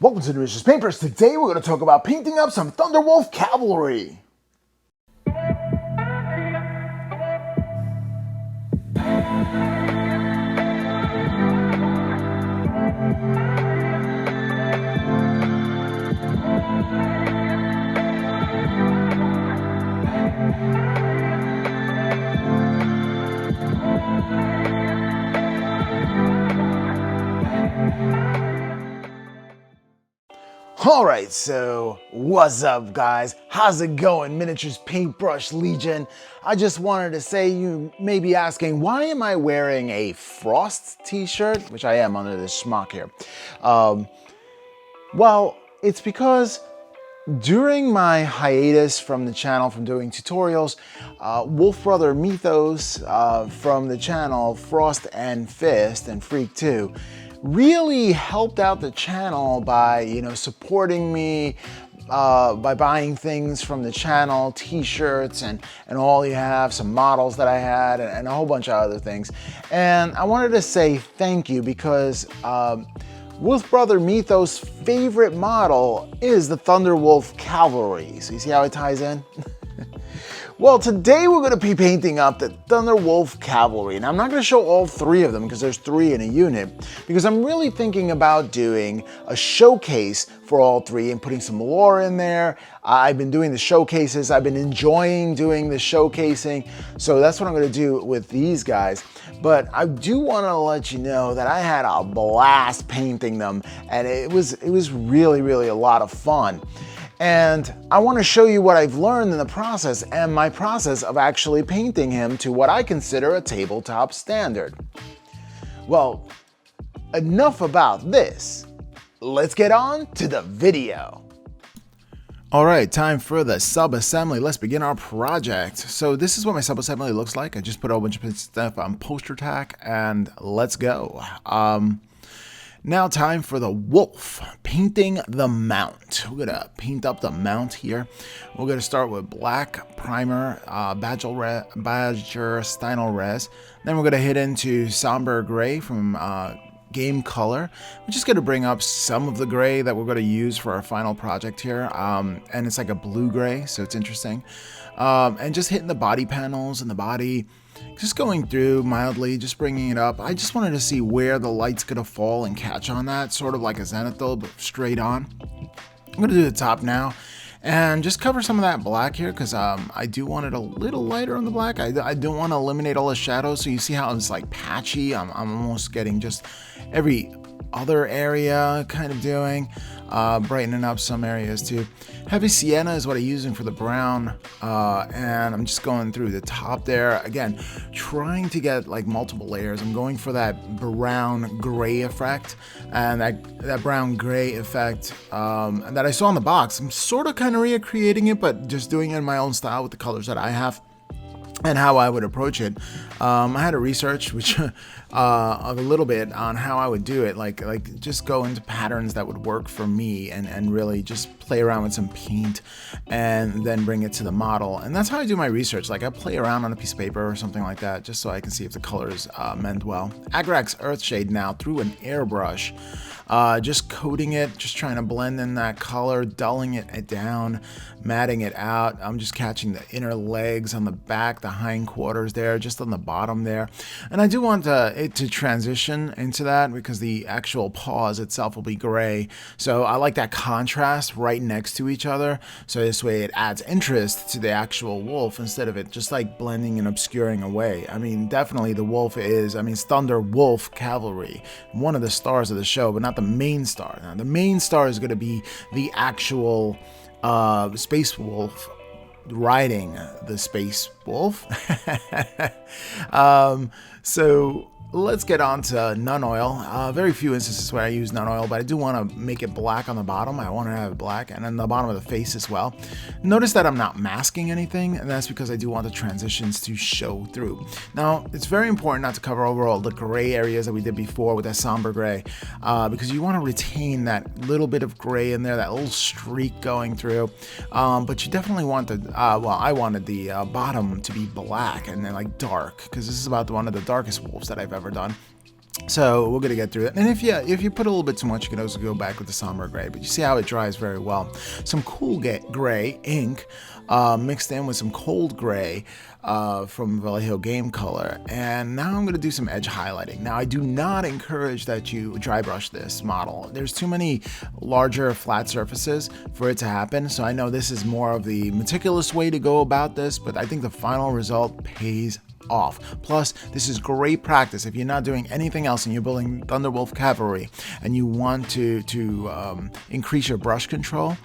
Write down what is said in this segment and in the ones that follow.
Welcome to Delicious Paintbrush. Today we're going to talk about painting up some Thunderwolf Cavalry. Alright, so what's up guys? How's it going, Miniatures Paintbrush Legion? I just wanted to say, you may be asking, why am I wearing a Frost t-shirt? Which I am under this smock here. Well, it's because during my hiatus from the channel, from doing tutorials, Wolf Brother Mythos from the channel Frost and Fist and Freak 2 really helped out the channel by, supporting me, by buying things from the channel, t-shirts and all you have, some models that I had and a whole bunch of other things. And I wanted to say thank you because Wolf Brother Mythos' favorite model is the Thunderwolf Cavalry. So you see how it ties in? Well, today we're going to be painting up the Thunderwolf Cavalry. And I'm not going to show all three of them because there's three in a unit, because I'm really thinking about doing a showcase for all three and putting some lore in there. I've been doing the showcases. I've been enjoying doing the showcasing. So that's what I'm going to do with these guys. But I do want to let you know that I had a blast painting them, and it was really a lot of fun. And I want to show you what I've learned in the process and my process of actually painting him to what I consider a tabletop standard. Well, enough about this. Let's get on to the video. All right, time for the sub-assembly. Let's begin our project. So this is what my sub-assembly looks like. I just put a whole bunch of stuff on poster tack and let's go. Now time for the wolf, painting the mount. We're gonna paint up the mount here. We're gonna start with black primer, Badger Stynel Res. Then we're gonna hit into somber gray from Game Color. We're just gonna bring up some of the gray that we're gonna use for our final project here. And it's like a blue gray, so it's interesting. And just hitting the body panels and the body. Just going through mildly, just bringing it up. I just wanted to see where the light's gonna fall and catch on that, sort of like a zenithal, but straight on. I'm gonna do the top now and just cover some of that black here because I do want it a little lighter on the black. I don't want to eliminate all the shadows, so you see how it's like patchy. I'm almost getting just every other area kind of doing, brightening up some areas too. Heavy sienna is what I'm using for the brown, and I'm just going through the top there. Again, trying to get like multiple layers. I'm going for that brown gray effect, and that brown gray effect that I saw in the box. I'm sort of kind of recreating it, but just doing it in my own style with the colors that I have and how I would approach it. I had to research which a little bit on how I would do it, like just go into patterns that would work for me and really just play around with some paint and then bring it to the model. And that's how I do my research. Like I play around on a piece of paper or something like that just so I can see if the colors mend well. Agrax Earthshade now through an airbrush. Just coating it, just trying to blend in that color, dulling it down, matting it out. I'm just catching the inner legs on the back, the hindquarters there, just on the bottom there. And I do want it to transition into that because the actual paws itself will be gray. So I like that contrast right next to each other. So this way it adds interest to the actual wolf instead of it just like blending and obscuring away. I mean, definitely the wolf is, it's Thunderwolf Cavalry, one of the stars of the show, but not the main star. Now, the main star is going to be the actual Space Wolf riding the Space Wolf. So let's get on to nun oil. Very few instances where I use nun oil, but I do want to make it black on the bottom. I want to have it black, and then the bottom of the face as well. Notice that I'm not masking anything, and that's because I do want the transitions to show through. Now, it's very important not to cover over all the gray areas that we did before with that somber gray, because you want to retain that little bit of gray in there, that little streak going through. But you definitely want the, well, I wanted the bottom to be black and then like dark, because this is about one of the darkest wolves that I've ever done. So we're gonna get through it. And if you put a little bit too much, you can also go back with the somber gray. But you see how it dries very well. Some cool gray ink mixed in with some cold gray from Vallejo Game Color. And now I'm gonna do some edge highlighting. Now I do not encourage that you dry brush this model. There's too many larger flat surfaces for it to happen. So I know this is more of the meticulous way to go about this, but I think the final result pays off. Plus, this is great practice if you're not doing anything else and you're building Thunderwolf Cavalry and you want to increase your brush control.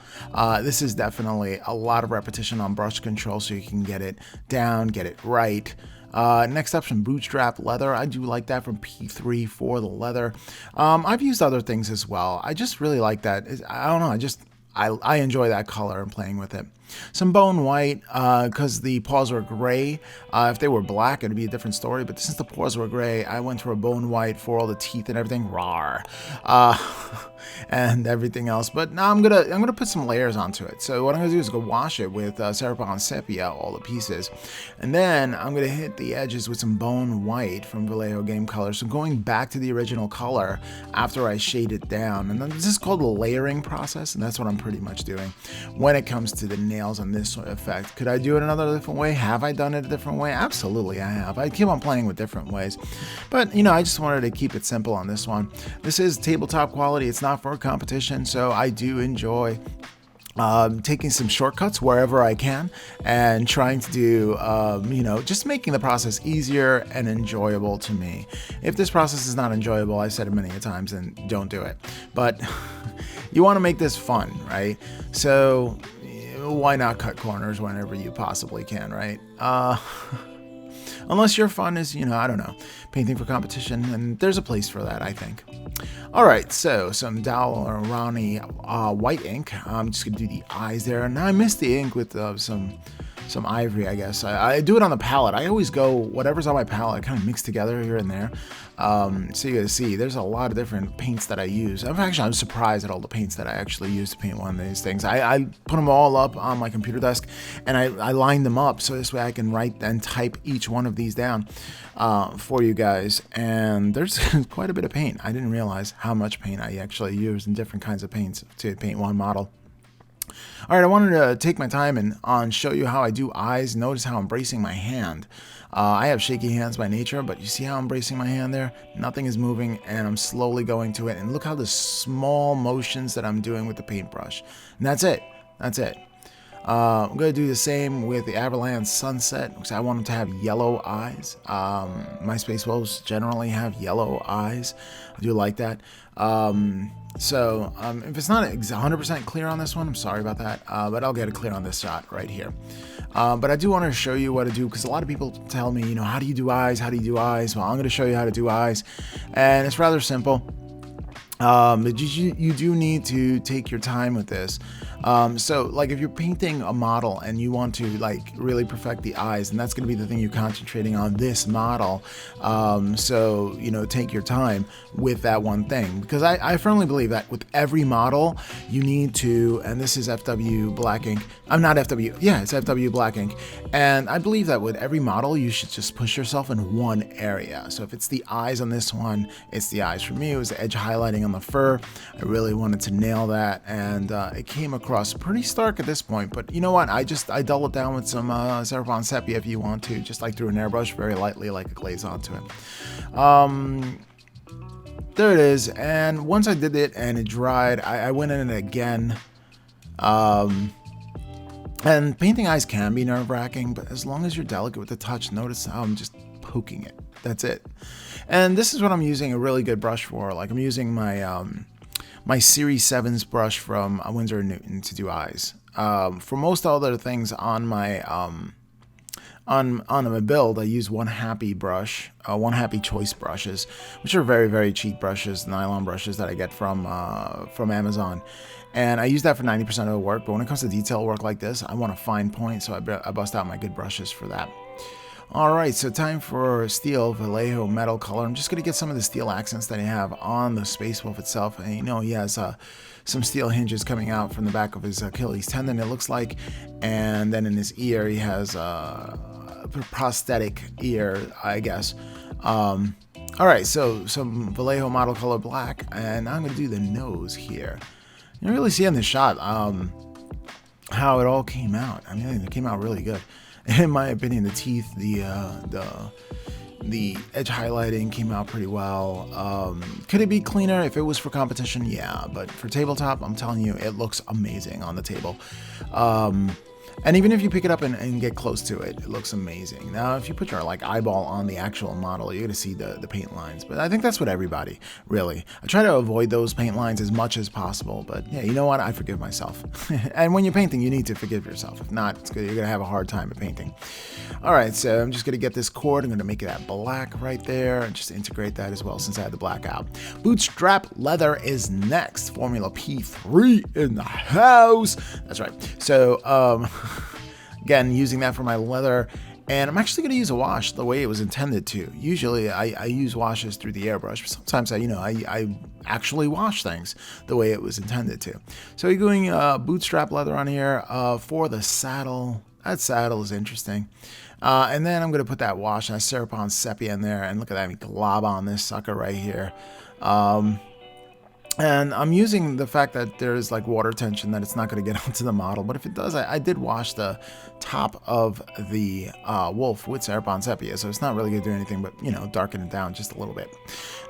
This is definitely a lot of repetition on brush control so you can get it down, get it right. Next up, some Bootstrap Leather. I do like that from P3 for the leather. I've used other things as well. I just really like that. I don't know, I enjoy that color and playing with it. Some bone white, because the paws were gray. If they were black, it'd be a different story. But since the paws were gray, I went for a bone white for all the teeth and everything. Rawr. And everything else. But now I'm gonna put some layers onto it. So what I'm gonna do is go wash it with Avalon Sepia, all the pieces, and then I'm gonna hit the edges with some bone white from Vallejo Game Color. So going back to the original color after I shade it down, and then this is called the layering process, and that's what I'm pretty much doing when it comes to the nails on this effect. Could I do it another different way? Have I done it a different way? Absolutely, I have. I keep on playing with different ways, but you know, I just wanted to keep it simple on this one. This is tabletop quality. It's not for a competition, so I do enjoy taking some shortcuts wherever I can and trying to do, you know, just making the process easier and enjoyable to me. If this process is not enjoyable, I've said it many times, then don't do it. But you want to make this fun, right? So why not cut corners whenever you possibly can, right? Unless your fun is, you know, I don't know, painting for competition, and there's a place for that, I think. All right, so some Dalarani white ink. I'm just gonna do the eyes there, and I missed the ink with some ivory, I guess. I do it on the palette. I always go whatever's on my palette, kind of mix together here and there. So you guys see, there's a lot of different paints that I use. I'm surprised at all the paints that I actually use to paint one of these things. I put them all up on my computer desk, and I line them up so this way I can write and type each one of these down for you guys. And there's quite a bit of paint. I didn't realize how much paint I actually use in different kinds of paints to paint one model. All right, I wanted to take my time and show you how I do eyes. Notice how I'm bracing my hand. I have shaky hands by nature, but you see how I'm bracing my hand there? Nothing is moving, and I'm slowly going to it. And look how the small motions that I'm doing with the paintbrush. And that's it. That's it. I'm going to do the same with the Avalon Sunset, because I want them to have yellow eyes. My Space Wolves generally have yellow eyes. I do like that. So if it's not 100% clear on this one, I'm sorry about that, but I'll get it clear on this shot right here. But I do want to show you what to do, because a lot of people tell me, you know, how do you do eyes? How do you do eyes? Well, I'm going to show you how to do eyes, and it's rather simple. But you do need to take your time with this. So like if you're painting a model and you want to like really perfect the eyes, and that's going to be the thing you're concentrating on this model. So, you know, take your time with that one thing, because I firmly believe that with every model you need to, and this is FW black ink. I'm not FW. Yeah, it's FW black ink. And I believe that with every model, you should just push yourself in one area. So if it's the eyes on this one, it's the eyes for me. It was the edge highlighting on the fur. I really wanted to nail that, and it came across pretty stark at this point, but you know what, I dull it down with some Avalon Sepia if you want to, just like through an airbrush, very lightly, like a glaze onto it. There it is. And once I did it and it dried, I went in it again. And painting eyes can be nerve-wracking, but as long as you're delicate with the touch, notice how I'm just poking it. That's it. And this is what I'm using a really good brush for. Like I'm using my my Series 7s brush from Winsor & Newton to do eyes. For most other things on my on my build, I use One Happy brush, One Happy choice brushes, which are very, very cheap brushes, nylon brushes that I get from Amazon. And I use that for 90% of the work, but when it comes to detail work like this, I want a fine point, so I bust out my good brushes for that. Alright, so time for steel Vallejo metal color. I'm just going to get some of the steel accents that I have on the Space Wolf itself. And you know, he has some steel hinges coming out from the back of his Achilles tendon, it looks like. And then in his ear, he has a prosthetic ear, I guess. All right, so some Vallejo model color black, and I'm going to do the nose here. You really see in the shot how it all came out. I mean, it came out really good. In my opinion, the teeth, the edge highlighting came out pretty well. Could it be cleaner if it was for competition? Yeah, but for tabletop, I'm telling you, it looks amazing on the table. And even if you pick it up and get close to it, it looks amazing. Now, if you put your like eyeball on the actual model, you're gonna see the paint lines. But I think that's what everybody, really. I try to avoid those paint lines as much as possible. But yeah, you know what? I forgive myself. And when you're painting, you need to forgive yourself. If not, you're gonna have a hard time at painting. All right, so I'm just gonna get this cord. I'm gonna make that black right there, and just integrate that as well since I had the black out. Bootstrap Leather is next. Formula P3 in the house. That's right. So again, using that for my leather, and I'm actually going to use a wash the way it was intended to. Usually I use washes through the airbrush, but sometimes I actually wash things the way it was intended to. So you're doing bootstrap leather on here for the saddle. That saddle is interesting. And then I'm going to put that wash, that Serapon Sepia in there, and look at that, me glob on this sucker right here. And I'm using the fact that there's like water tension, that it's not going to get onto the model. But if it does, I did wash the top of the wolf with Serapon Sepia, so it's not really going to do anything but, you know, darken it down just a little bit.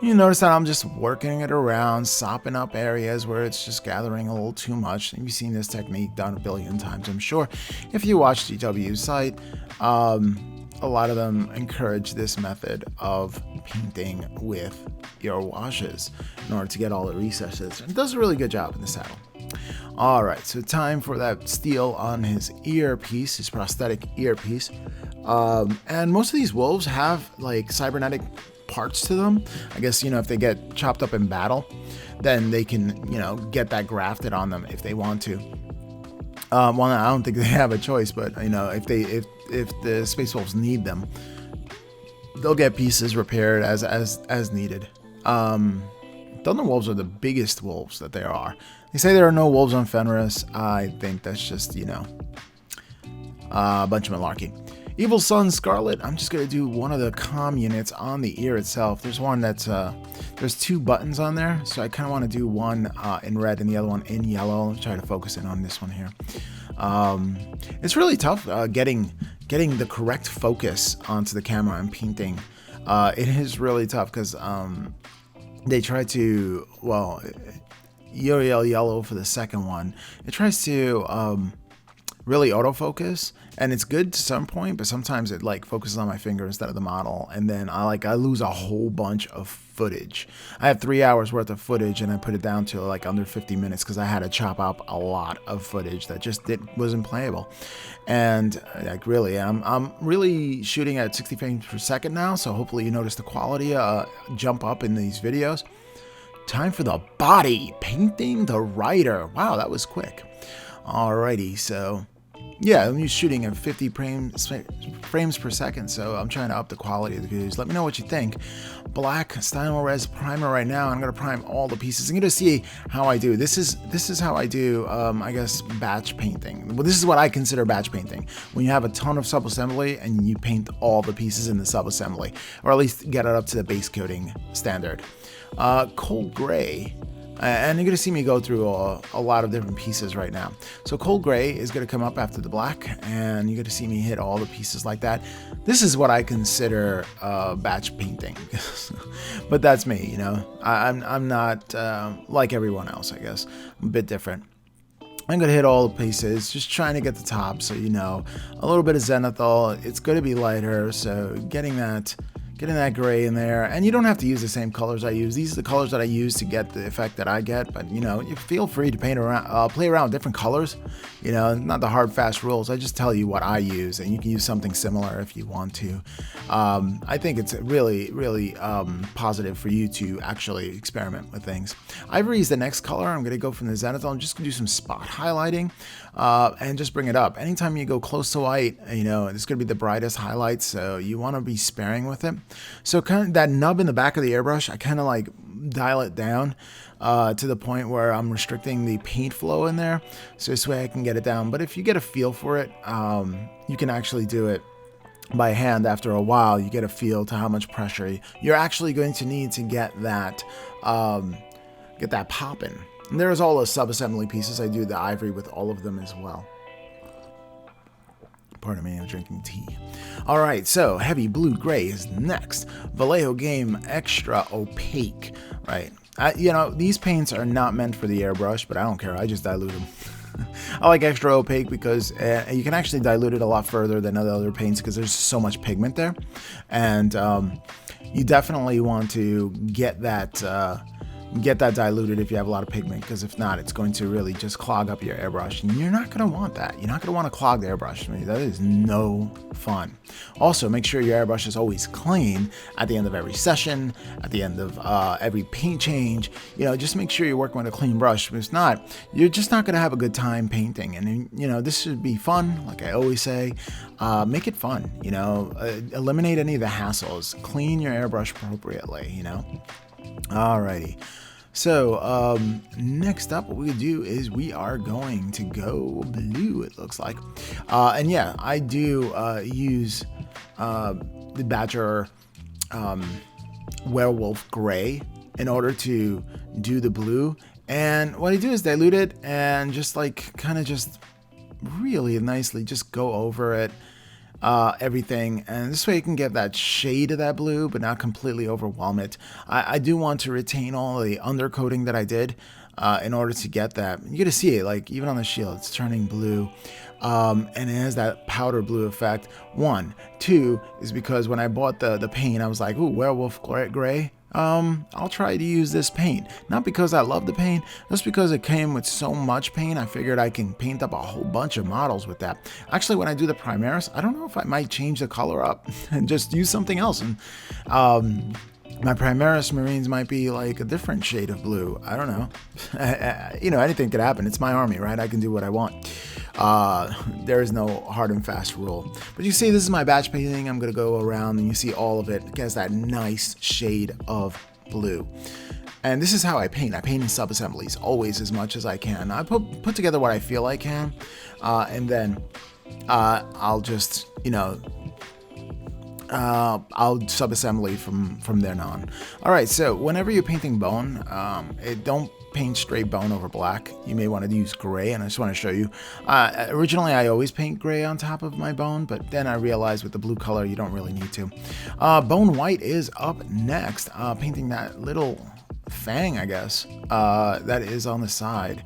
You notice that I'm just working it around, sopping up areas where it's just gathering a little too much. And you've seen this technique done a billion times, I'm sure. If you watch GW's site, a lot of them encourage this method of painting with your washes in order to get all the recesses. It does a really good job in the saddle. All right, so time for that steel on his earpiece, his prosthetic earpiece. And most of these wolves have like cybernetic parts to them. I guess, you know, if they get chopped up in battle, then they can, you know, get that grafted on them if they want to. Well, I don't think they have a choice, but you know, if the Space Wolves need them, they'll get pieces repaired as needed. Thunderwolves are the biggest wolves that there are. They say there are no wolves on Fenris. I think that's just, you know, a bunch of malarkey. Evil Sun Scarlet, I'm just going to do one of the comm units on the ear itself. There's one that's, there's two buttons on there, so I kind of want to do one in red and the other one in yellow. Let's try to focus in on this one here. It's really tough getting the correct focus onto the camera and painting. It is really tough because they try to, well, Uriel yellow for the second one. It tries to really autofocus, and it's good to some point, but sometimes it like focuses on my finger instead of the model, and then I lose a whole bunch of footage. I have 3 hours worth of footage, and I put it down to like under 50 minutes because I had to chop up a lot of footage that just wasn't playable. And like really, I'm really shooting at 60 frames per second now, so hopefully you notice the quality jump up in these videos. Time for the body, painting the rider. Wow, that was quick. Alrighty, so yeah, I'm shooting at 50 frames per second, so I'm trying to up the quality of the videos. Let me know what you think. Black Stylorez primer right now. I'm going to prime all the pieces. I'm going to see how I do. This is how I do, I guess, batch painting. Well, this is what I consider batch painting. When you have a ton of sub-assembly and you paint all the pieces in the sub-assembly, or at least get it up to the base coating standard. Cold Gray. And you're going to see me go through a lot of different pieces right now. So Cold Gray is going to come up after the black, and you're going to see me hit all the pieces like that. This is what I consider batch painting. But that's me, you know. I'm not like everyone else, I guess. I'm a bit different. I'm going to hit all the pieces, just trying to get the top, so you know. A little bit of zenithal. It's going to be lighter, so getting that gray in there. And you don't have to use the same colors I use. These are the colors that I use to get the effect that I get, but you know, you feel free to paint around, play around with different colors. You know, not the hard fast rules. I just tell you what I use, and you can use something similar if you want to. I think it's really positive for you to actually experiment with things. Ivory is the next color. I'm going to go from the zenithal. I'm just going to do some spot highlighting and just bring it up. Anytime you go close to white, you know, it's going to be the brightest highlights, so you want to be sparing with it. So kind of that nub in the back of the airbrush, I kind of like dial it down to the point where I'm restricting the paint flow in there, so this way I can get it down. But if you get a feel for it, you can actually do it by hand after a while, you get a feel to how much pressure you're actually going to need to get that popping. And there's all the sub-assembly pieces. I do the ivory with all of them as well. Pardon me, I'm drinking tea. All right, so heavy blue-gray is next. Vallejo Game Extra Opaque, right? You know, these paints are not meant for the airbrush, but I don't care. I just dilute them. I like extra opaque because you can actually dilute it a lot further than other paints because there's so much pigment there. And you definitely want to get that diluted if you have a lot of pigment, because if not, it's going to really just clog up your airbrush, and you're not going to want that. You're not going to want to clog the airbrush. I mean, that is no fun. Also, make sure your airbrush is always clean at the end of every session, at the end of every paint change. You know, just make sure you're working with a clean brush. If not, you're just not going to have a good time painting. And you know, this should be fun, like I always say. Make it fun. You know, eliminate any of the hassles. Clean your airbrush appropriately. You know. Alrighty, so next up, what we do is we are going to go blue, it looks like. And yeah, I do use the Badger Werewolf Gray in order to do the blue. And what I do is dilute it and just like kind of just really nicely just go over it. Everything, and this way you can get that shade of that blue but not completely overwhelm it. I do want to retain all the undercoating that I did in order to get that. You're gonna see it, like even on the shield it's turning blue, and it has that powder blue effect. 1, 2 is because when I bought the paint, I was like, ooh, werewolf gray. I'll try to use this paint, not because I love the paint, just because it came with so much paint. I figured I can paint up a whole bunch of models with that. Actually, when I do the Primaris, I don't know if I might change the color up and just use something else. And my Primaris Marines might be like a different shade of blue. I don't know. You know, anything could happen. It's my army, right? I can do what I want. There is no hard and fast rule. But you see, this is my batch painting. I'm going to go around and you see all of it. It has that nice shade of blue. And this is how I paint. I paint in sub-assemblies always as much as I can. I put together what I feel I can. And then I'll just, you know, I'll sub-assembly from then on. All right, so whenever you're painting bone, don't paint straight bone over black. You may want to use gray, and I just want to show you. Originally, I always paint gray on top of my bone, but then I realized with the blue color, you don't really need to. Bone white is up next. Painting that little fang, I guess, that is on the side.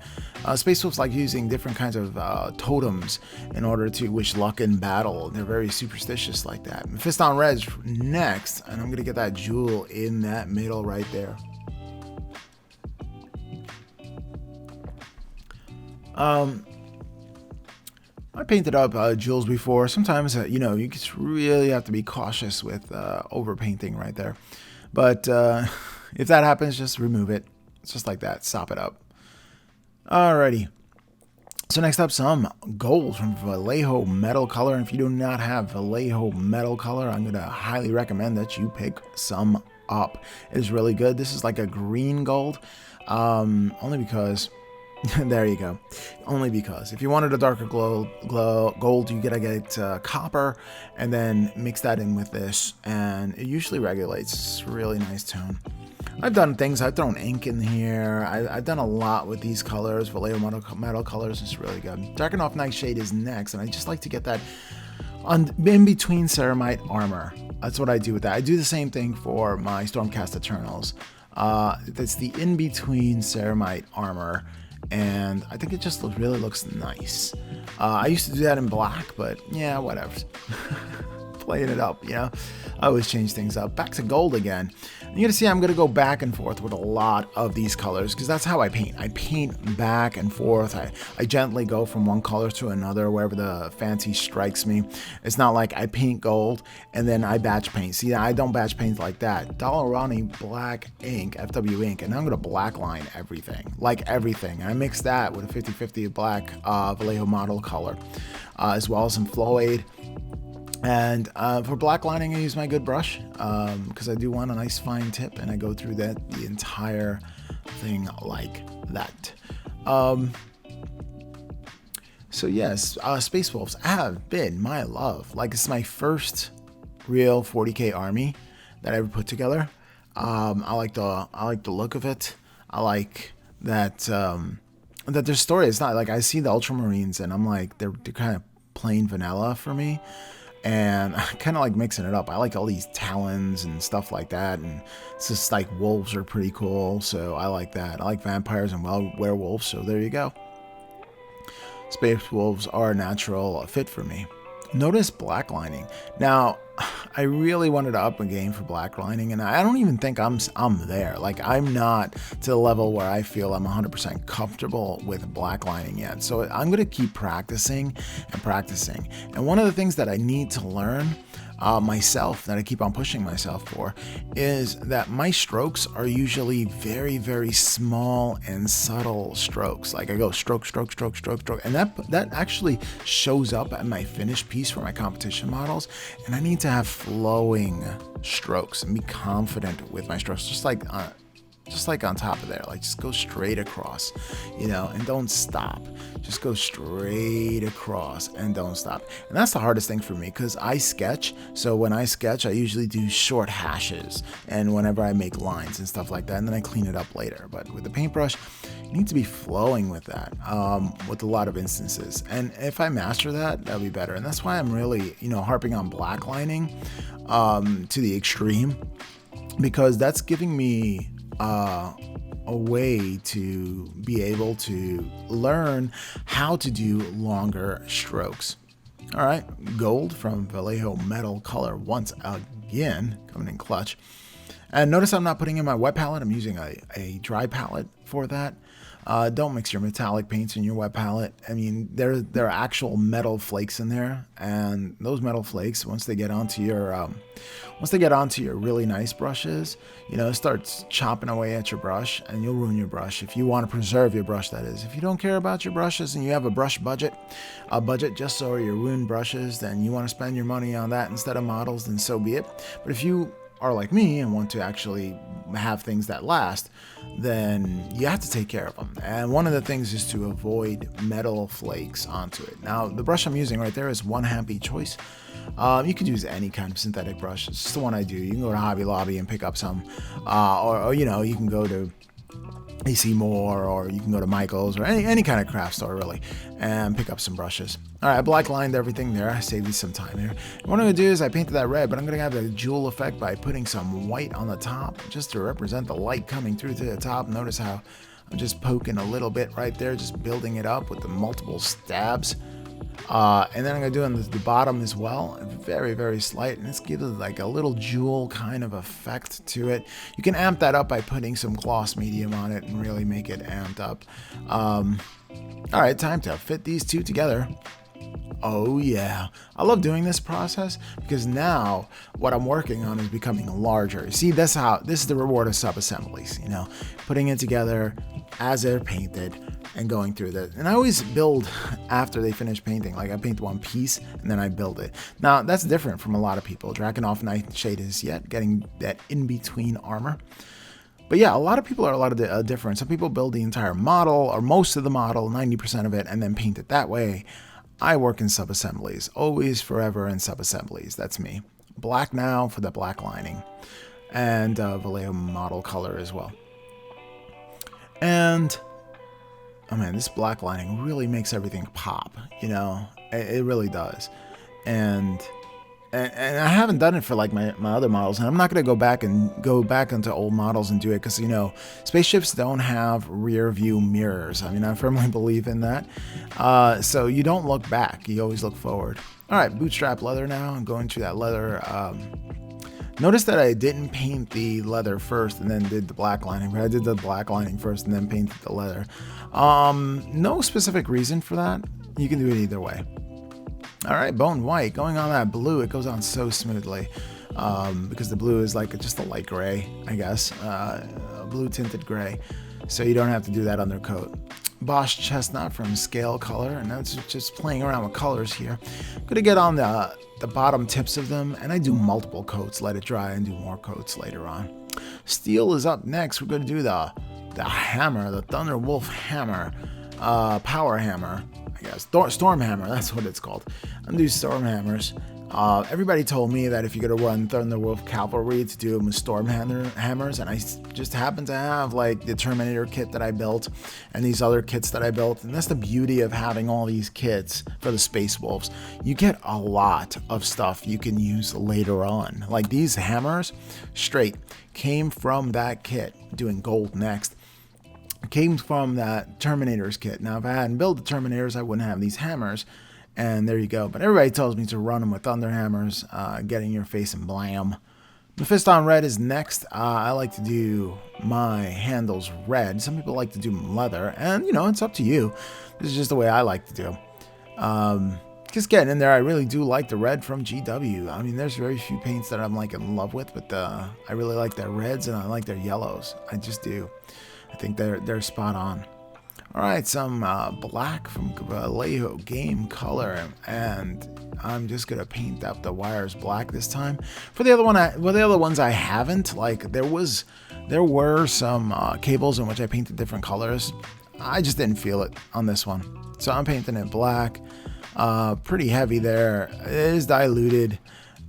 Space Wolves like using different kinds of totems in order to wish luck in battle. They're very superstitious like that. Fist on Red's next, and I'm going to get that jewel in that middle right there. I painted up jewels before. Sometimes, you know, you just really have to be cautious with overpainting right there. But if that happens, just remove it. It's just like that. Sop it up. Alrighty. So next up, some gold from Vallejo Metal Color. And if you do not have Vallejo Metal Color, I'm going to highly recommend that you pick some up. It is really good. This is like a green gold. Only because... there you go. Only because if you wanted a darker gold, you gotta get copper and then mix that in with this, and it usually regulates. It's a really nice tone. I've done things. I've thrown ink in here. I've done a lot with these colors. Vallejo metal colors is really good. Darken Off Nightshade is next, and I just like to get that in between Ceramite armor. That's what I do with that. I do the same thing for my Stormcast Eternals. That's the in between Ceramite armor. And I think it just really looks nice. I used to do that in black, but yeah, whatever. Playing it up, you know. I always change things up. Back to gold again. And you're gonna see I'm gonna go back and forth with a lot of these colors because that's how I paint. I paint back and forth. I gently go from one color to another wherever the fancy strikes me. It's not like I paint gold and then I batch paint. See, I don't batch paint like that. Dalarani black ink, FW ink, and I'm gonna black line everything, like everything. I mix that with a 50-50 black Vallejo model color, as well as some Floyd. And for black lining, I use my good brush because I do want a nice fine tip, and I go through the entire thing like that. So yes, Space Wolves have been my love. Like, it's my first real 40k army that I ever put together. I like the look of it. I like that that their story is not like, I see the Ultramarines and I'm like, they're kind of plain vanilla for me. And I kind of like mixing it up. I like all these talons and stuff like that, and it's just like wolves are pretty cool, so I like that. I like vampires and werewolves, so there you go. Space wolves are a natural fit for me. Notice black lining. Now, I really wanted to up a game for black lining, and I don't even think I'm there. Like, I'm not to the level where I feel I'm 100% comfortable with black lining yet. So I'm going to keep practicing and practicing. And one of the things that I need to learn myself, that I keep on pushing myself for, is that my strokes are usually very, very small and subtle strokes. Like, I go stroke, stroke, stroke, stroke, stroke, and that actually shows up at my finished piece for my competition models. And I need to have flowing strokes and be confident with my strokes, just like on top of there. Like, just go straight across, and don't stop. Just go straight across and don't stop. And that's the hardest thing for me, because I sketch. So when I sketch, I usually do short hashes, and whenever I make lines and stuff like that, and then I clean it up later. But with the paintbrush, you need to be flowing with that, with a lot of instances. And if I master that, that'll be better. And that's why I'm really, harping on black lining to the extreme, because that's giving me a way to be able to learn how to do longer strokes. All right, gold from Vallejo metal color once again, coming in clutch. And notice I'm not putting in my wet palette. I'm using a dry palette for that. Don't mix your metallic paints in your wet palette. I mean, there are actual metal flakes in there, and those metal flakes, once they get onto your really nice brushes, it starts chopping away at your brush, and you'll ruin your brush. If you want to preserve your brush, that is. If you don't care about your brushes and you have a brush budget just so your ruined brushes, then you want to spend your money on that instead of models, then so be it. But if you are like me and want to actually have things that last, then you have to take care of them. And one of the things is to avoid metal flakes onto it. Now, the brush I'm using right there is One Happy Choice. You could use any kind of synthetic brush. It's just the one I do. You can go to Hobby Lobby and pick up some, or you can go to AC Moore, or you can go to Michael's, or any kind of craft store really, and pick up some brushes. All right, I black lined everything there. I saved you some time here. What I'm gonna do is I painted that red, but I'm gonna have a jewel effect by putting some white on the top, just to represent the light coming through to the top. Notice how I'm just poking a little bit right there, just building it up with the multiple stabs. And then I'm going to do on the bottom as well, very, very slight, and this gives it like a little jewel kind of effect to it. You can amp that up by putting some gloss medium on it and really make it amped up. All right, time to fit these two together. Oh yeah, I love doing this process, because now what I'm working on is becoming larger. See, this is the reward of sub-assemblies, putting it together as they're painted and going through that. And I always build after they finish painting. Like, I paint one piece and then I build it. Now, that's different from a lot of people. Drakenhof Nightshade is yet getting that in-between armor. But yeah, a lot of people are a lot of different. Some people build the entire model, or most of the model, 90% of it, and then paint it that way. I work in sub-assemblies, always, forever in sub-assemblies. That's me. Black now for the black lining, and Vallejo model color as well. And oh man, this black lining really makes everything pop. It really does. And I haven't done it for like my other models, and I'm not going to go back into old models and do it, because spaceships don't have rear view mirrors. I mean, I firmly believe in that. So you don't look back, you always look forward. All right, Bootstrap Leather now. I'm going through that leather. Notice that I didn't paint the leather first and then did the black lining, but I did the black lining first and then painted the leather. No specific reason for that. You can do it either way. All right, bone white, going on that blue, it goes on so smoothly, because the blue is like just a light gray, I guess, a blue tinted gray, so you don't have to do that undercoat. Bosch Chestnut from Scale Color, and that's just playing around with colors here. I'm gonna get on the bottom tips of them, and I do multiple coats, let it dry, and do more coats later on. Steel is up next. We're gonna do the hammer, the Thunderwolf hammer, power hammer, I I guess. Stormhammer, that's what it's called. I'm gonna do Stormhammers. Everybody told me that if you're gonna run Thunderwolf Cavalry to do them with Stormhammers, and I just happen to have like the Terminator kit that I built and these other kits that I built, and that's the beauty of having all these kits for the Space Wolves. You get a lot of stuff you can use later on. Like these hammers, straight came from that kit, doing gold next. Came from that Terminator's kit. Now, if I hadn't built the Terminators, I wouldn't have these hammers. And there you go. But everybody tells me to run them with Thunder Hammers, get in your face and blam. Mephiston Red is next. I like to do my handles red. Some people like to do them leather. And, you know, it's up to you. This is just the way I like to do. Just getting in there, I really do like the red from GW. I mean, there's very few paints that I'm like in love with, but I really like their reds and I like their yellows. I just do. I think they're spot on. All right, some black from Vallejo game color, and I'm just gonna paint up the wires black this time. For the other one, the other ones I haven't. Like there were some cables in which I painted different colors. I just didn't feel it on this one, so I'm painting it black. Pretty heavy there. It is diluted.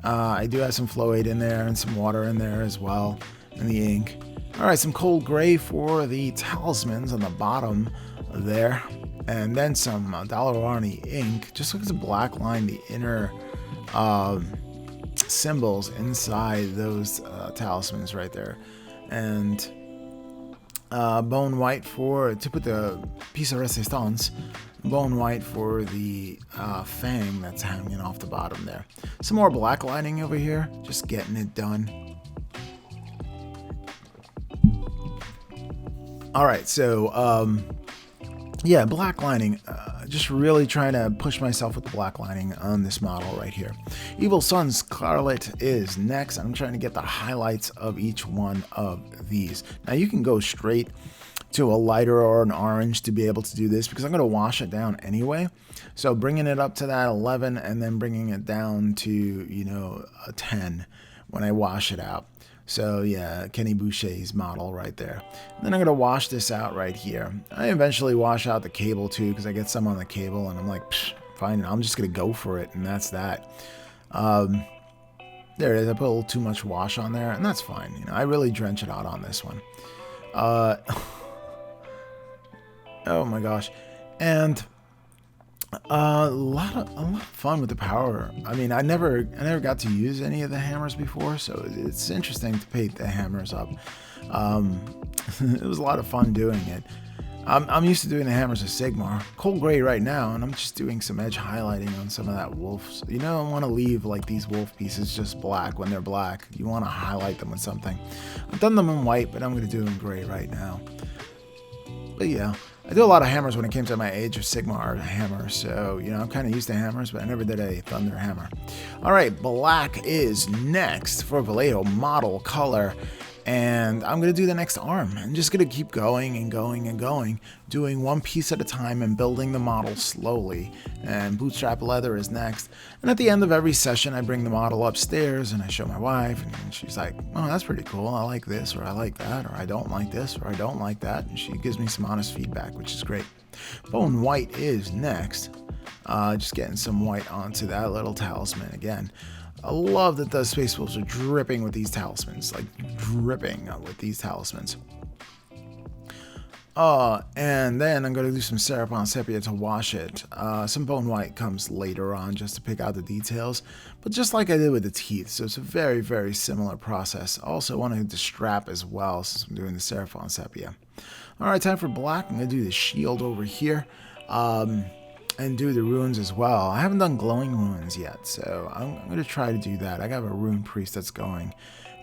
I do have some flow aid in there and some water in there as well, and the ink. All right, some cold gray for the talismans on the bottom there, and then some Dollar Arnie ink, just so it's a black line the inner symbols inside those talismans right there, and bone white to put the piece of resistance, bone white for the fang that's hanging off the bottom there. Some more black lining over here, just getting it done. All right, so yeah, black lining. Just really trying to push myself with the black lining on this model right here. Evil Sun Scarlet is next. I'm trying to get the highlights of each one of these. Now you can go straight to a lighter or an orange to be able to do this because I'm going to wash it down anyway. So bringing it up to that 11 and then bringing it down to, you know, a 10 when I wash it out. So yeah, Kenny Boucher's model right there. And then I'm gonna wash this out right here. I eventually wash out the cable too because I get some on the cable and I'm like, fine, I'm just gonna go for it, and that's that. There it is. I put a little too much wash on there, and that's fine. You know, I really drench it out on this one. Oh my gosh, and a lot of fun with the power. I mean, I never got to use any of the hammers before, so it's interesting to paint the hammers up. It was a lot of fun doing it. I'm used to doing the hammers with Sigmar. Cold gray right now, and I'm just doing some edge highlighting on some of that wolf. So, you don't want to leave like these wolf pieces just black when they're black. You want to highlight them with something. I've done them in white, but I'm going to do them in gray right now. But yeah, I do a lot of hammers when it came to my Age of Sigmar hammer, so, you know, I'm kind of used to hammers, but I never did a Thunder hammer. All right, black is next for Vallejo model color, and I'm going to do the next arm. I'm just going to keep going and going and going, doing one piece at a time and building the model slowly. And Bootstrap Leather is next. And at the end of every session, I bring the model upstairs and I show my wife, and she's like, oh, that's pretty cool. I like this, or I like that, or I don't like this, or I don't like that. And she gives me some honest feedback, which is great. Bone White is next. Just getting some white onto that little talisman again. I love that the Space Wolves are dripping with these talismans, like dripping with these talismans. And then I'm going to do some Seraphon Sepia to wash it. Some Bone White comes later on just to pick out the details, but just like I did with the teeth, so it's a very, very similar process. I also want to do the strap as well since I'm doing the Seraphon Sepia. All right, time for black. I'm going to do the shield over here. And do the runes as well. I haven't done glowing runes yet, so I'm going to try to do that. I got a rune priest that's going,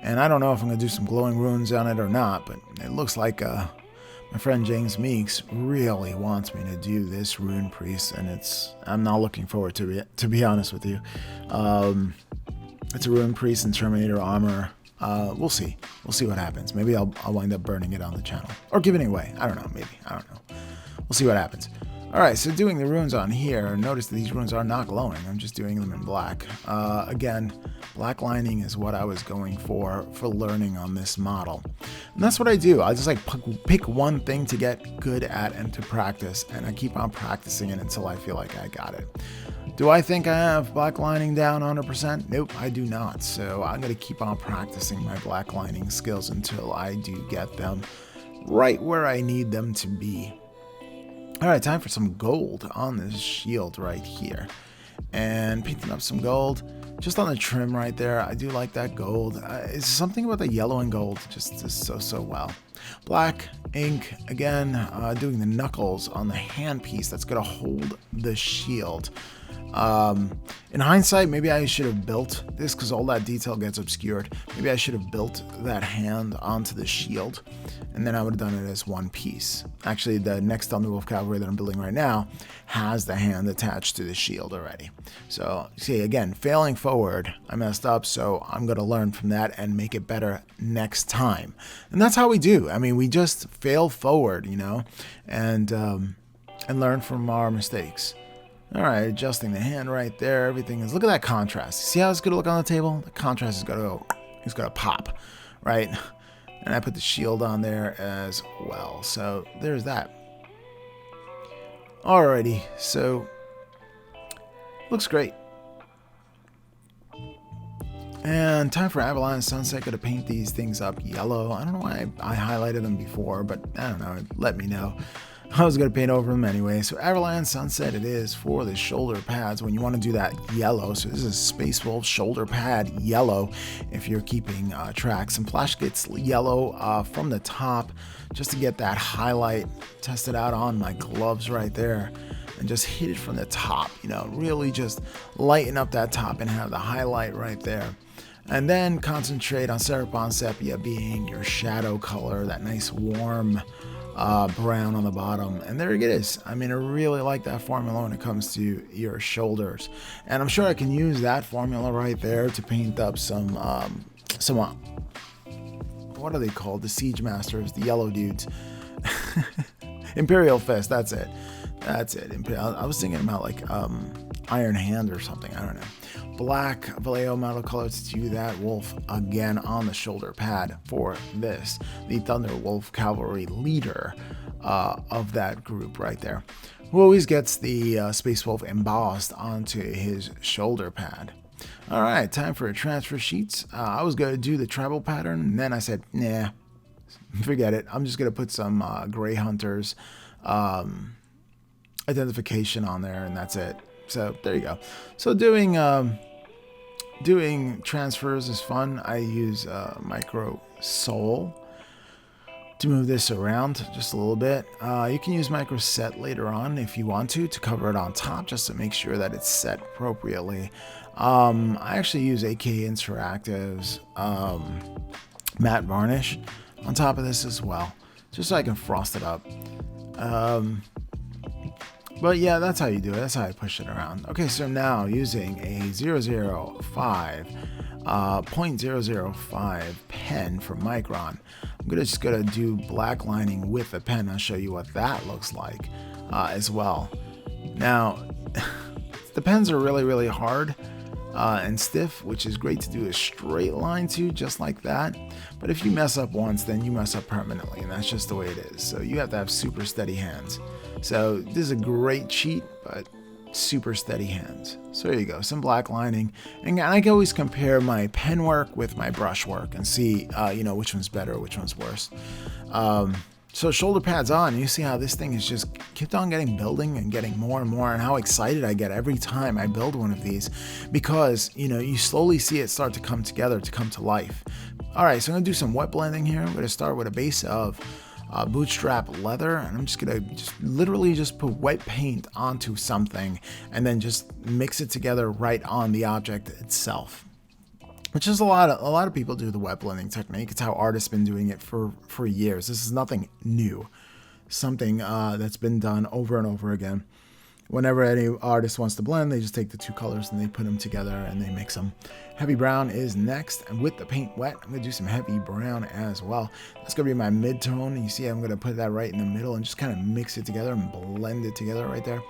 and I don't know if I'm going to do some glowing runes on it or not, but it looks like my friend James Meeks really wants me to do this rune priest, and I'm not looking forward to it, to be honest with you. It's a rune priest in Terminator armor. We'll see. We'll see what happens. Maybe I'll wind up burning it on the channel or giving it away. I don't know. Maybe. I don't know. We'll see what happens. Alright, so doing the runes on here, notice that these runes are not glowing. I'm just doing them in black. Again, black lining is what I was going for learning on this model. And that's what I do. I just like pick one thing to get good at and to practice, and I keep on practicing it until I feel like I got it. Do I think I have black lining down 100%? Nope, I do not. So I'm going to keep on practicing my black lining skills until I do get them right where I need them to be. All right, time for some gold on this shield right here. And painting up some gold just on the trim right there. I do like that gold. It's something about the yellow and gold just does so well. Black ink, again, doing the knuckles on the handpiece that's going to hold the shield. In hindsight, maybe I should have built this because all that detail gets obscured. Maybe I should have built that hand onto the shield, and then I would have done it as one piece. Actually, the next Thunderwolf Cavalry that I'm building right now has the hand attached to the shield already. So, see, again, failing forward, I messed up, so I'm going to learn from that and make it better next time. And that's how we do. I mean, we just fail forward, you know, and learn from our mistakes. All right, adjusting the hand right there. Everything is, look at that contrast. See how it's going to look on the table? The contrast is going to go, it's going to pop, right? And I put the shield on there as well. So there's that. Alrighty, so looks great. And time for Avalon Sunset. Got to paint these things up yellow. I don't know why I highlighted them before, but I don't know. Let me know. I was going to paint over them anyway. So Avalon Sunset it is for the shoulder pads when you want to do that yellow. So this is Space Wolf shoulder pad yellow if you're keeping track. Some flash gets yellow from the top just to get that highlight. Test it out on my gloves right there and just hit it from the top. You know, really just lighten up that top and have the highlight right there. And then concentrate on Serapon Sepia being your shadow color, that nice warm brown on the bottom, and there it is. I mean, I really like that formula when it comes to your shoulders, and I'm sure I can use that formula right there to paint up some what are they called? The Siege Masters, the yellow dudes. Imperial Fist, that's it. I was thinking about like Iron Hand or something, I don't know. Black Vallejo metal color to do that. Wolf again on the shoulder pad for this. The Thunderwolf Cavalry leader of that group right there, who always gets the Space Wolf embossed onto his shoulder pad. All right, time for transfer sheets. I was going to do the tribal pattern, and then I said, nah, forget it. I'm just going to put some Grey Hunters identification on there, and that's it. So there you go. So doing transfers is fun. I use Micro Soul to move this around just a little bit. You can use Micro Set later on if you want to cover it on top just to make sure that it's set appropriately. I actually use AK Interactive's matte varnish on top of this as well, just so I can frost it up. But yeah, that's how you do it. That's how I push it around. Okay, so now using a 0.005 pen from Micron, I'm just gonna do black lining with the pen. I'll show you what that looks like as well. Now, the pens are really hard and stiff, which is great to do a straight line to, just like that. But if you mess up once, then you mess up permanently, and that's just the way it is. So you have to have super steady hands. So this is a great cheat, but super steady hands. So there you go, some black lining. And I can always compare my pen work with my brush work and see, you know, which one's better, which one's worse. So shoulder pads on, you see how this thing is just kept on building and getting more and more, and how excited I get every time I build one of these, because, you know, you slowly see it start to come together, to come to life. All right, so I'm gonna do some wet blending here. I'm gonna start with a base of Bootstrap Leather, and I'm just gonna literally put wet paint onto something and then just mix it together right on the object itself, which is a lot of people do the wet blending technique. It's how artists been doing it for years. This is nothing new, something that's been done over and over again. whenever any artist wants to blend, they just take the two colors and they put them together and they mix them. Heavy brown is next, and with the paint wet, I'm going to do some heavy brown as well. That's going to be my mid-tone, and you see I'm going to put that right in the middle and just kind of mix it together and blend it together right there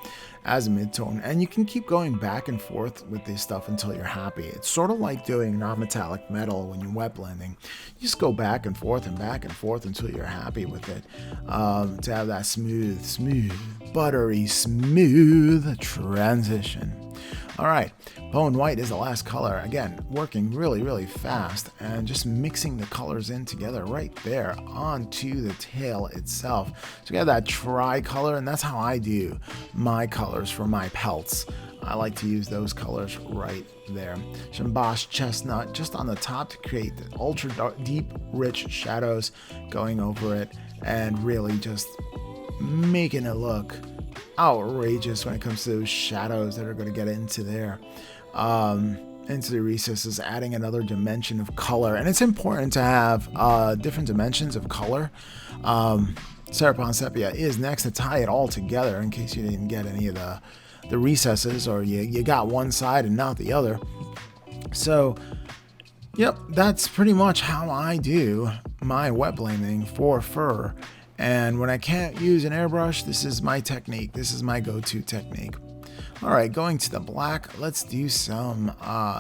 as a mid-tone. And you can keep going back and forth with this stuff until you're happy. It's sort of like doing non-metallic metal when you're wet blending. You just go back and forth until you're happy with it, to have that smooth, buttery smooth transition. All right, bone white is the last color. Again, working really fast and just mixing the colors in together right there onto the tail itself. So we have that tri-color, and that's how I do my colors for my pelts. I like to use those colors right there. Some embossed chestnut just on the top to create the ultra dark, deep, rich shadows going over it, and really just making it look outrageous when it comes to those shadows that are going to get into there, into the recesses, adding another dimension of color. And it's important to have different dimensions of color. Serapon Sepia is next to tie it all together in case you didn't get any of the recesses, or you got one side and not the other. So yep, that's pretty much how I do my wet blending for fur. And when I can't use an airbrush, this is my technique. This is my go-to technique. All right, going to the black, let's do some,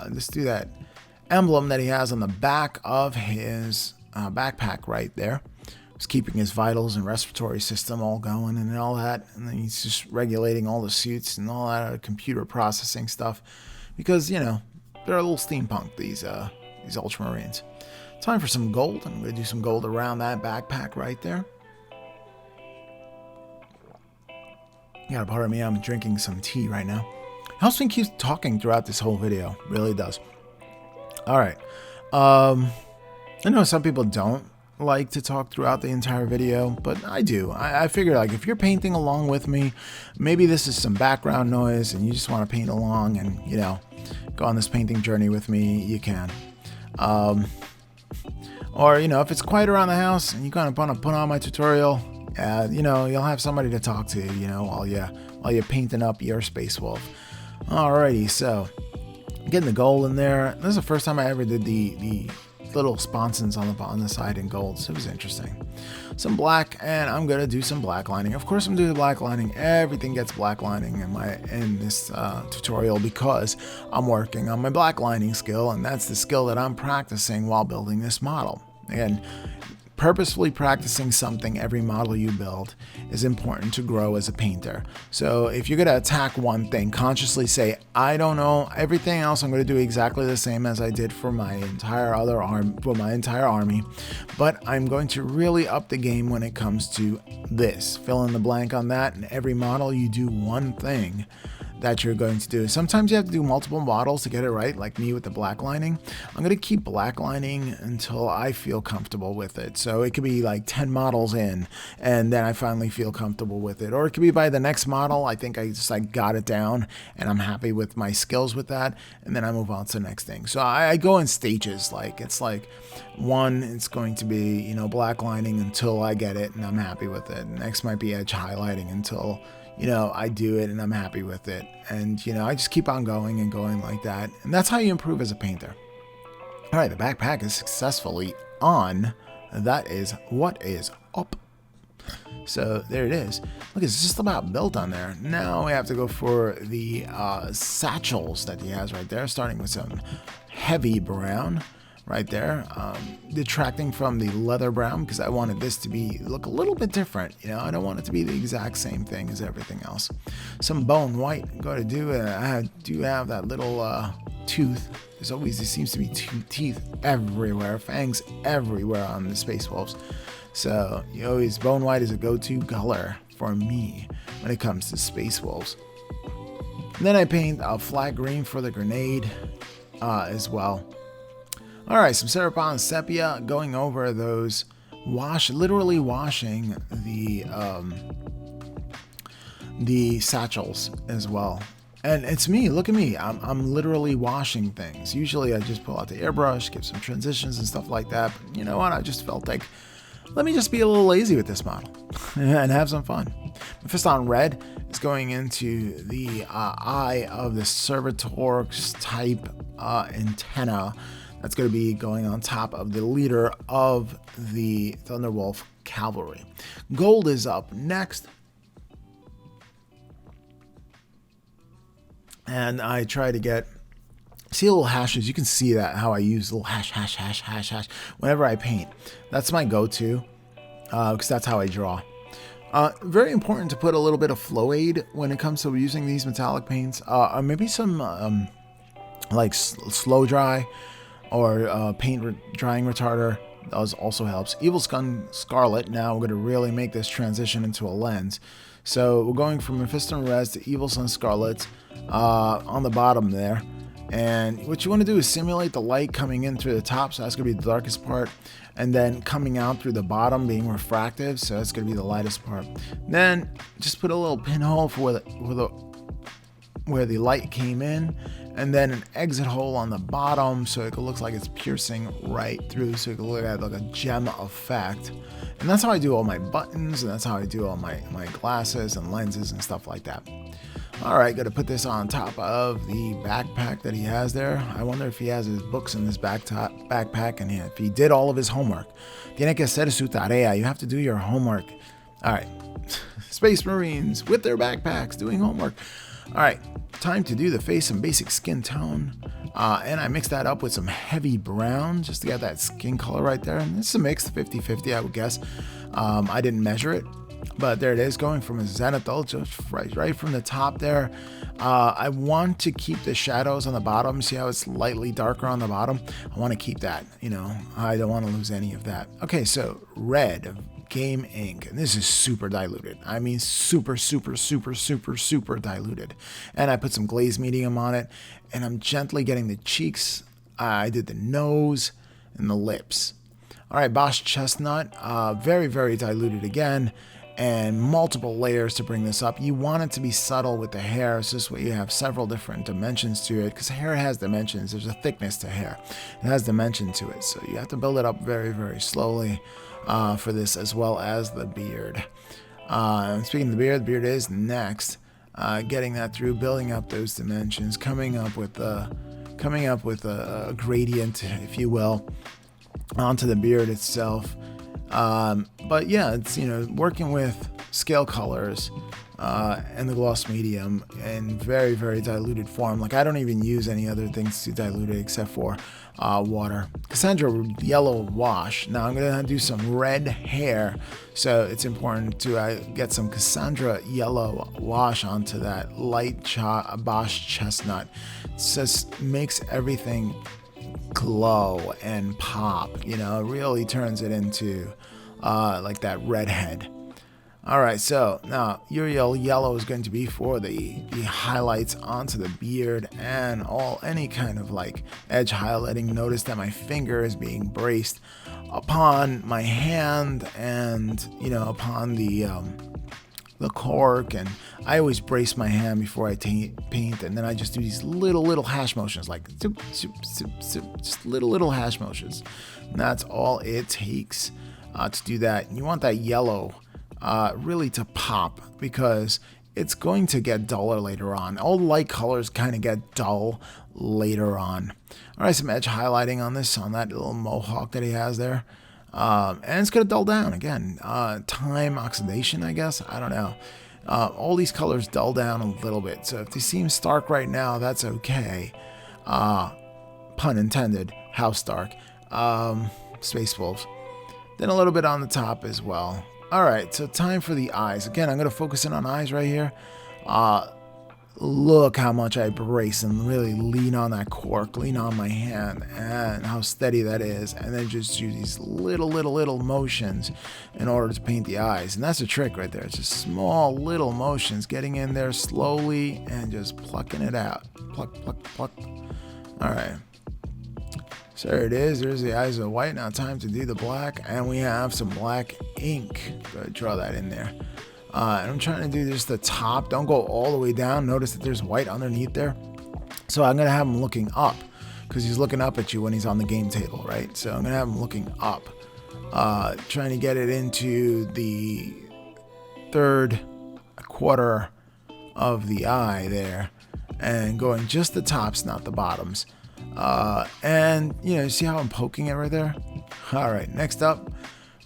let's do that emblem that he has on the back of his backpack right there. He's keeping his vitals and respiratory system all going and all that. And then he's just regulating all the suits and all that computer processing stuff. Because, you know, they're a little steampunk, these Ultramarines. Time for some gold. I'm going to do some gold around that backpack right there. You gotta pardon me, I'm drinking some tea right now. Helps me keep talking throughout this whole video, really does. All right, I know some people don't like to talk throughout the entire video, but I do. I figure, like, if you're painting along with me, maybe this is some background noise and you just want to paint along and, you know, go on this painting journey with me, you can. Or, you know, if it's quiet around the house and you kind of want to put on my tutorial, you know, you'll have somebody to talk to, you know, while you're painting up your Space Wolf. Alrighty, so getting the gold in there. This is the first time I ever did the little sponsons on the side in gold, so it was interesting. Some black, and I'm gonna do some black lining. Of course, I'm doing black lining. Everything gets black lining in this tutorial because I'm working on my black lining skill, and that's the skill that I'm practicing while building this model. Again, purposefully practicing something every model you build is important to grow as a painter. So if you're going to attack one thing, consciously say, I don't know, everything else I'm going to do exactly the same as I did for my entire army, but I'm going to really up the game when it comes to this. Fill in the blank on that, and every model you do one thing that you're going to do. Sometimes you have to do multiple models to get it right, like me with the black lining. I'm going to keep black lining until I feel comfortable with it. So it could be like 10 models in, and then I finally feel comfortable with it. Or it could be by the next model, I think I just like got it down, and I'm happy with my skills with that, and then I move on to the next thing. So I go in stages. Like, it's like one, it's going to be, you know, black lining until I get it and I'm happy with it. Next might be edge highlighting until, you know, I do it and I'm happy with it. And, you know, I just keep on going and going like that. And that's how you improve as a painter. All right, the backpack is successfully on. That is what is up. So there it is. Look, it's just about built on there. Now we have to go for the satchels that he has right there, starting with some heavy brown right there, detracting from the leather brown because I wanted this to look a little bit different. You know, I don't want it to be the exact same thing as everything else. Some bone white, I'm going to do it. I do have that little tooth. There seems to be two teeth everywhere, fangs everywhere on the Space Wolves. So bone white is a go-to color for me when it comes to Space Wolves. And then I paint a flat green for the grenade as well. All right, some Serapon Sepia, going over those, literally washing the satchels as well. And it's me, look at me, I'm literally washing things. Usually I just pull out the airbrush, give some transitions and stuff like that. But you know what, I just felt like let me just be a little lazy with this model and have some fun. Mephiston Red is going into the eye of the Servitor's type antenna. That's going to be going on top of the leader of the Thunderwolf Cavalry. Gold is up next. And I try to get, see little hashes. You can see that, how I use little hash whenever I paint. That's my go-to, because that's how I draw. Very important to put a little bit of flow aid when it comes to using these metallic paints. Or maybe some like slow dry or paint drying retarder. That also helps. Evil Sun Scarlet. Now we're going to really make this transition into a lens. So we're going from Mephiston Res to Evil Sun Scarlet on the bottom there. And what you want to do is simulate the light coming in through the top, so that's going to be the darkest part, and then coming out through the bottom being refractive, so that's going to be the lightest part. Then just put a little pinhole for where the light came in, and then an exit hole on the bottom so it looks like it's piercing right through, so you can look at like a gem effect. And that's how I do all my buttons, and that's how I do all my glasses and lenses and stuff like that. Alright, got to put this on top of the backpack that he has there. I wonder if he has his books in this backpack, and if he did all of his homework. Tiene que hacer su tarea. You have to do your homework. Alright, Space Marines with their backpacks doing homework. Alright, time to do the face and basic skin tone. And I mixed that up with some heavy brown just to get that skin color right there. And this is a mix, 50-50 I would guess. I didn't measure it, but there it is, going from a zenithal just right from the top there. I want to keep the shadows on the bottom. See how it's slightly darker on the bottom? I want to keep that, you know, I don't want to lose any of that. Okay, so red Game Ink, and this is super diluted. I mean super diluted. And I put some glaze medium on it, and I'm gently getting the cheeks. I did the nose and the lips. All right, Bosch Chestnut, very diluted again, and multiple layers to bring this up. You want it to be subtle with the hair, so this way you have several different dimensions to it, because hair has dimensions. There's a thickness to hair. It has dimension to it, so you have to build it up very slowly for this, as well as the beard. Speaking of the beard is next. Getting that through, building up those dimensions, coming up with a gradient, if you will, onto the beard itself. But yeah, it's, you know, working with scale colors and the gloss medium in very diluted form. Like, I don't even use any other things to dilute it except for water. Cassandra yellow wash. Now I'm gonna do some red hair, so it's important to get some Cassandra yellow wash onto that light Bosch chestnut. It just makes everything glow and pop, you know, it really turns it into like that redhead. Alright, so now Uriel yellow is going to be for the highlights onto the beard and any kind of like edge highlighting. Notice that my finger is being braced upon my hand and, you know, upon the cork, and I always brace my hand before I paint, and then I just do these little hash motions, like zoop, just little hash motions. And that's all it takes to do that. And you want that yellow really to pop, because it's going to get duller later on. All light colors kind of get dull later on. All right, some edge highlighting on that little mohawk that he has there. And it's going to dull down again. Time oxidation, I guess. I don't know. All these colors dull down a little bit. So if they seem stark right now, that's okay. Pun intended. How stark? Space Wolves. Then a little bit on the top as well. All right, so time for the eyes. Again, I'm going to focus in on eyes right here. Look how much I brace and really lean on that cork, lean on my hand, and how steady that is. And then just do these little motions in order to paint the eyes. And that's the trick right there. It's just small little motions, getting in there slowly and just plucking it out. Pluck. All right. So there it is. There's the eyes of white. Now time to do the black. And we have some black ink. Go ahead, draw that in there. And I'm trying to do just the top. Don't go all the way down. Notice that there's white underneath there. So I'm going to have him looking up, because he's looking up at you when he's on the game table, right? So I'm going to have him looking up. trying to get it into the third quarter of the eye there, and going just the tops, not the bottoms. And see how I'm poking it right there? All right, next up,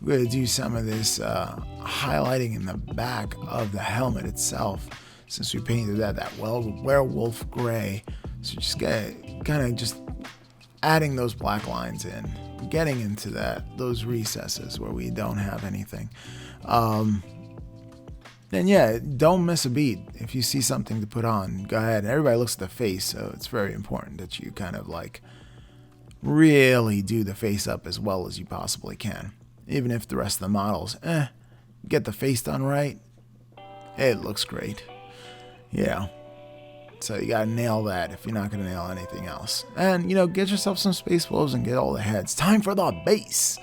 we're going to do some of this highlighting in the back of the helmet itself, since we painted that werewolf gray. So just kind of just adding those black lines in, getting into those recesses where we don't have anything. Then yeah, don't miss a beat. If you see something to put on, go ahead. Everybody looks at the face, so it's very important that you kind of like really do the face up as well as you possibly can. Even if the rest of the models, get the face done right, it looks great. Yeah. So you gotta nail that if you're not gonna nail anything else. And get yourself some space wolves and get all the heads. Time for the base.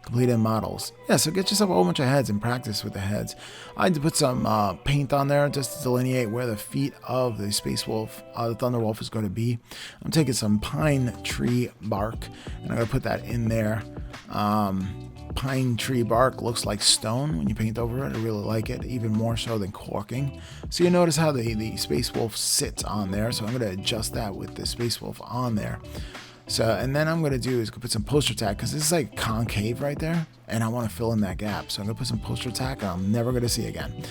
Completed models. Yeah, so get yourself a whole bunch of heads and practice with the heads. I had to put some paint on there just to delineate where the feet of the Space Wolf, the Thunderwolf, is going to be. I'm taking some pine tree bark and I'm going to put that in there. Pine tree bark looks like stone when you paint over it. I really like it, even more so than caulking. So you notice how the Space Wolf sits on there. So I'm going to adjust that with the Space Wolf on there. So, and then I'm going to do is put some poster tack, because this is like concave right there, and I want to fill in that gap. So I'm going to put some poster tack that I'm never going to see again.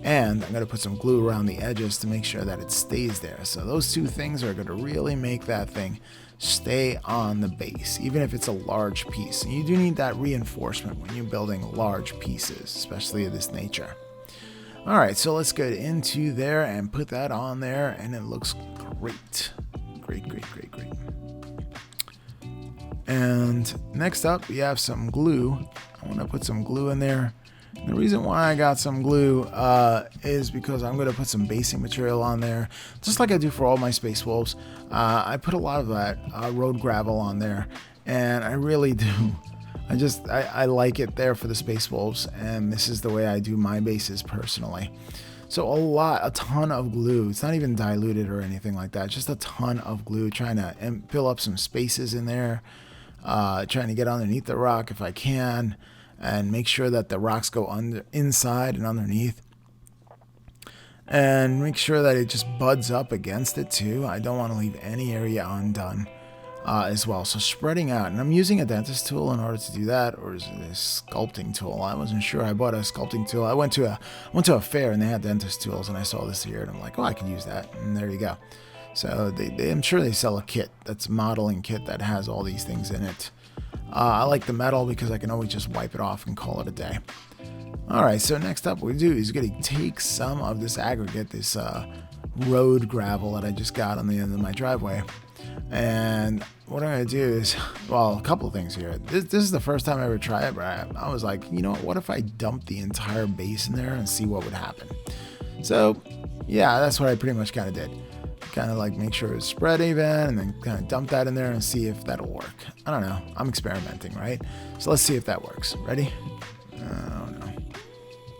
And I'm going to put some glue around the edges to make sure that it stays there. So those two things are going to really make that thing stay on the base, even if it's a large piece. And you do need that reinforcement when you're building large pieces, especially of this nature. All right, so let's get into there and put that on there, and it looks great. Great. And next up, we have some glue. I want to put some glue in there. And the reason why I got some glue is because I'm going to put some basing material on there, just like I do for all my Space Wolves. I put a lot of that road gravel on there, and I really do. I like it there for the Space Wolves, and this is the way I do my bases personally. So a ton of glue. It's not even diluted or anything like that. Just a ton of glue, trying to fill up some spaces in there. Trying to get underneath the rock if I can, and make sure that the rocks go inside and underneath. And make sure that it just buds up against it too. I don't want to leave any area undone as well. So spreading out. And I'm using a dentist tool in order to do that, or is it a sculpting tool? I wasn't sure. I bought a sculpting tool. I went to a fair and they had dentist tools, and I saw this here and I'm like, oh, I can use that. And there you go. So I'm sure they sell a kit that's a modeling kit that has all these things in it. I like the metal because I can always just wipe it off and call it a day. Alright, so next up what we do is we're going to take some of this aggregate, this road gravel that I just got on the end of my driveway. And what I'm going to do is, well, a couple of things here. This is the first time I ever tried it, but I was like, what if I dumped the entire base in there and see what would happen? So, yeah, that's what I pretty much kind of did. Kind of like make sure it's spread even, and then kind of dump that in there and see if that'll work. I don't know. I'm experimenting, right? So let's see if that works. Ready? Oh no.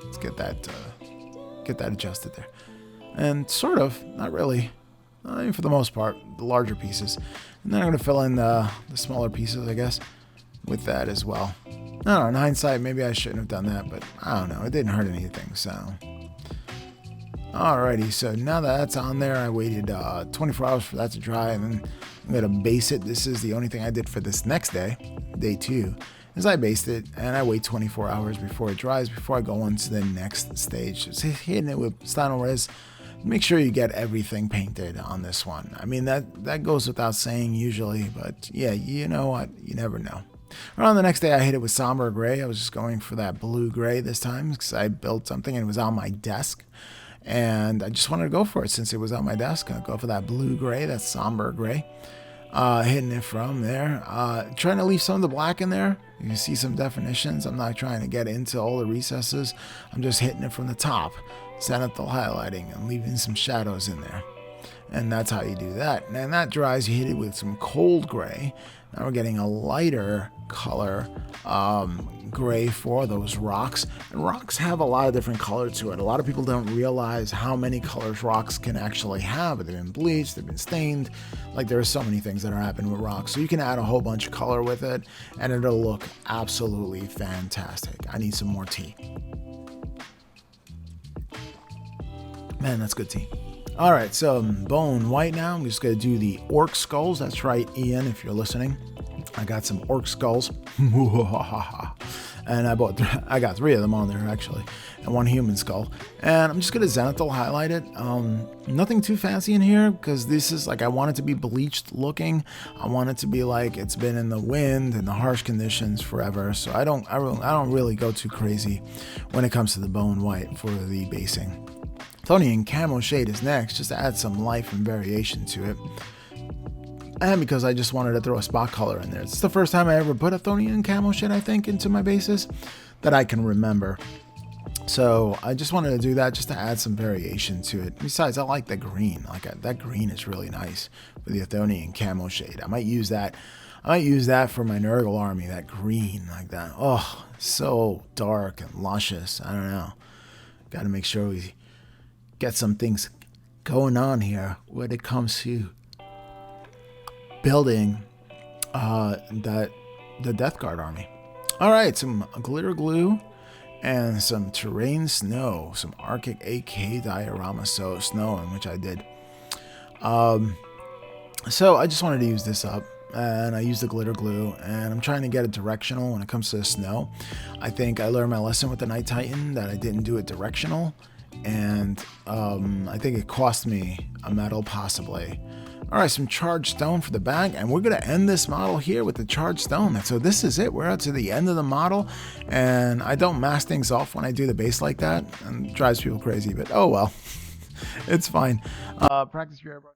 Let's get that adjusted there. And sort of, not really. I mean, for the most part, the larger pieces. And then I'm going to fill in the smaller pieces, I guess, with that as well. I don't know. In hindsight, maybe I shouldn't have done that, but I don't know. It didn't hurt anything, so. Alrighty, so now that that's on there, I waited 24 hours for that to dry, and then I'm going to base it. This is the only thing I did for this next day, day 2, is I based it, and I wait 24 hours before it dries, before I go on to the next stage. Just hitting it with Stynylrez Res. Make sure you get everything painted on this one. I mean, that goes without saying usually, but yeah, you know what? You never know. Around the next day, I hit it with somber gray. I was just going for that blue gray this time because I built something and it was on my desk. And I just wanted to go for it since it was on my desk. I'll go for that blue gray, that somber gray. Hitting it from there. Trying to leave some of the black in there. You can see some definitions. I'm not trying to get into all the recesses. I'm just hitting it from the top. Setting up the highlighting and leaving some shadows in there. And that's how you do that. And then that dries, you hit it with some cold gray. Now we're getting a lighter color gray for those rocks. And rocks have a lot of different color to it. A lot of people don't realize how many colors rocks can actually have. They've been bleached, they've been stained. Like, there are so many things that are happening with rocks. So you can add a whole bunch of color with it and it'll look absolutely fantastic. I need some more tea. Man, that's good tea. All right, so bone white now. I'm just gonna do the Orc Skulls. That's right, Ian, if you're listening. I got some Orc Skulls. And I got 3 of them on there actually, and 1 human skull. And I'm just gonna zenithal highlight it. Nothing too fancy in here because this is like, I want it to be bleached looking. I want it to be like it's been in the wind and the harsh conditions forever. So I don't really go too crazy when it comes to the bone white for the basing. Thonian Camo Shade is next, just to add some life and variation to it. And because I just wanted to throw a spot color in there. It's the first time I ever put a Thonian Camo Shade, I think, into my bases that I can remember. So I just wanted to do that just to add some variation to it. Besides, I like the green. That green is really nice with the Thonian Camo Shade. I might use that. For my Nurgle army, that green like that. Oh, so dark and luscious. I don't know. Got to make sure we get some things going on here when it comes to building the Death Guard army. All right, some glitter glue and some terrain snow, some Arctic AK diorama snow, which I did. So I just wanted to use this up, and I used the glitter glue, and I'm trying to get it directional when it comes to the snow. I think I learned my lesson with the Night Titan that I didn't do it directional, and I think it cost me a medal possibly. All right, some charged stone for the bag, and we're gonna end this model here with the charged stone. So this is it. We're out to the end of the model, and I don't mask things off when I do the base like that, and it drives people crazy, but oh well. It's fine. Practice your airbrush.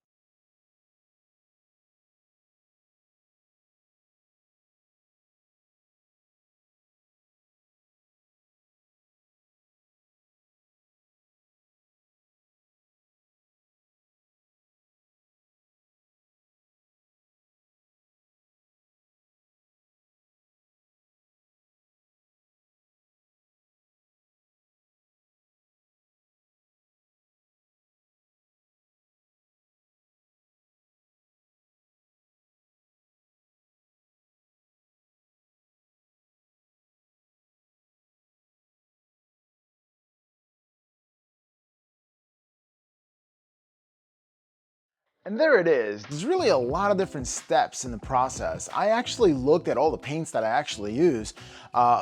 And there it is. There's really a lot of different steps in the process. I actually looked at all the paints that I actually use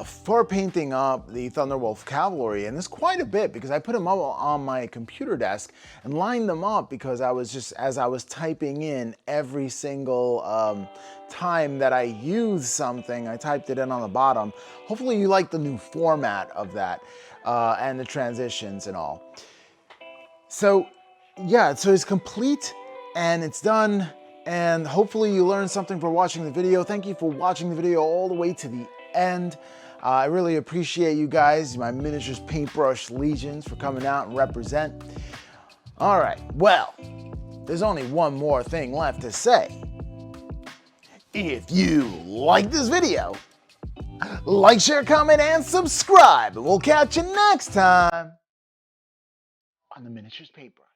for painting up the Thunderwolf Cavalry, and there's quite a bit because I put them up on my computer desk and lined them up because I was just, as I was typing in every single time that I used something, I typed it in on the bottom. Hopefully you like the new format of that and the transitions and all. So yeah, so it's complete. And it's done, and hopefully you learned something for watching the video. Thank you for watching the video all the way to the end. I really appreciate you guys, my miniatures paintbrush legions, for coming out and represent. All right, well, there's only one more thing left to say. If you like this video, like, share, comment, and subscribe, and we'll catch you next time on the Miniatures Paintbrush.